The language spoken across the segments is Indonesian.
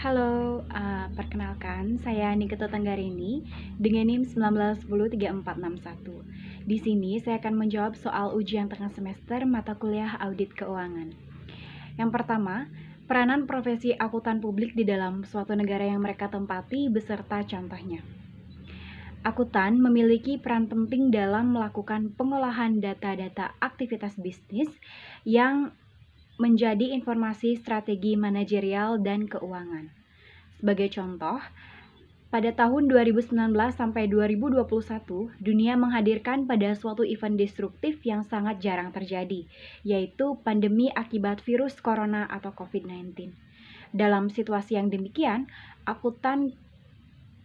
Halo, perkenalkan saya Nikita Tanggarini dengan NIM 19103461. Di sini saya akan menjawab soal ujian tengah semester mata kuliah audit keuangan. Yang pertama, peranan profesi akuntan publik di dalam suatu negara yang mereka tempati beserta contohnya. Akuntan memiliki peran penting dalam melakukan pengolahan data-data aktivitas bisnis yang menjadi informasi strategi manajerial dan keuangan. Sebagai contoh, pada tahun 2019 sampai 2021, dunia menghadirkan pada suatu event destruktif yang sangat jarang terjadi, yaitu pandemi akibat virus corona atau COVID-19. Dalam situasi yang demikian, akuntan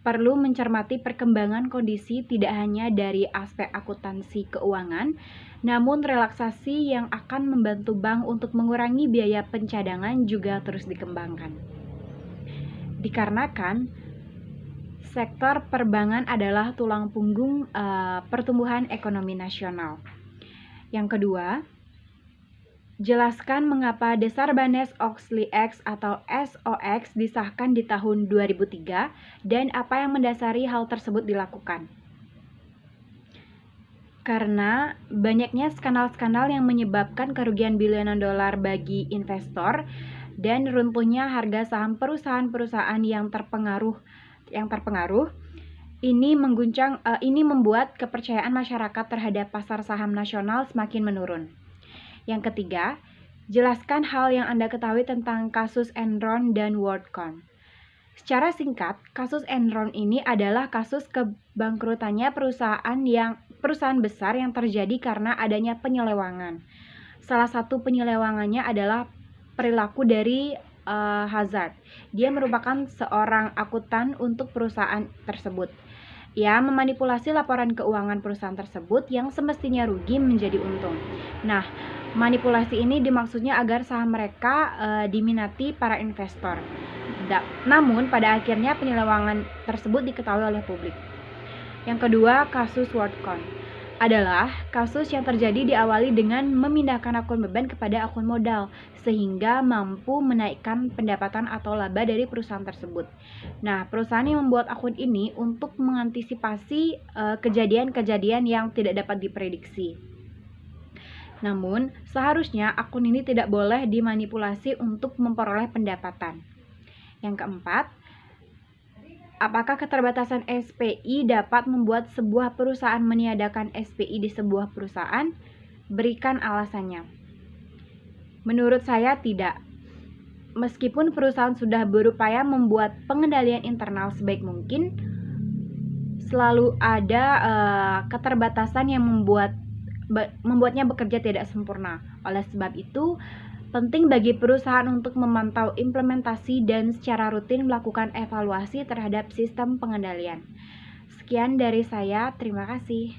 perlu mencermati perkembangan kondisi tidak hanya dari aspek akuntansi keuangan, namun relaksasi yang akan membantu bank untuk mengurangi biaya pencadangan juga terus dikembangkan. Dikarenakan sektor perbankan adalah tulang punggung pertumbuhan ekonomi nasional. Yang kedua, jelaskan mengapa Dasar Sarbanes-Oxley Act atau SOX disahkan di tahun 2003 dan apa yang mendasari hal tersebut dilakukan. Karena banyaknya skandal-skandal yang menyebabkan kerugian biliunan dolar bagi investor dan runtuhnya harga saham perusahaan-perusahaan yang terpengaruh, ini membuat kepercayaan masyarakat terhadap pasar saham nasional semakin menurun. Yang ketiga, jelaskan hal yang Anda ketahui tentang kasus Enron dan WorldCom. Secara singkat, kasus Enron ini adalah kasus kebangkrutannya perusahaan besar yang terjadi karena adanya penyelewangan. Salah satu penyelewangannya adalah perilaku dari Hazard. Dia merupakan seorang akuntan untuk perusahaan tersebut. Ia memanipulasi laporan keuangan perusahaan tersebut yang semestinya rugi menjadi untung. Nah, manipulasi ini dimaksudnya agar saham mereka diminati para investor. Namun, pada akhirnya penyelewangan tersebut diketahui oleh publik. Yang kedua, kasus WorldCom adalah kasus yang terjadi diawali dengan memindahkan akun beban kepada akun modal sehingga mampu menaikkan pendapatan atau laba dari perusahaan tersebut. Nah, perusahaan yang membuat akun ini untuk mengantisipasi kejadian-kejadian yang tidak dapat diprediksi. Namun, seharusnya akun ini tidak boleh dimanipulasi untuk memperoleh pendapatan. Yang keempat, apakah keterbatasan SPI dapat membuat sebuah perusahaan meniadakan SPI di sebuah perusahaan? Berikan alasannya. Menurut saya tidak. Meskipun perusahaan sudah berupaya membuat pengendalian internal sebaik mungkin, selalu ada keterbatasan yang membuatnya bekerja tidak sempurna. Oleh sebab itu, penting bagi perusahaan untuk memantau implementasi dan secara rutin melakukan evaluasi terhadap sistem pengendalian. Sekian dari saya, terima kasih.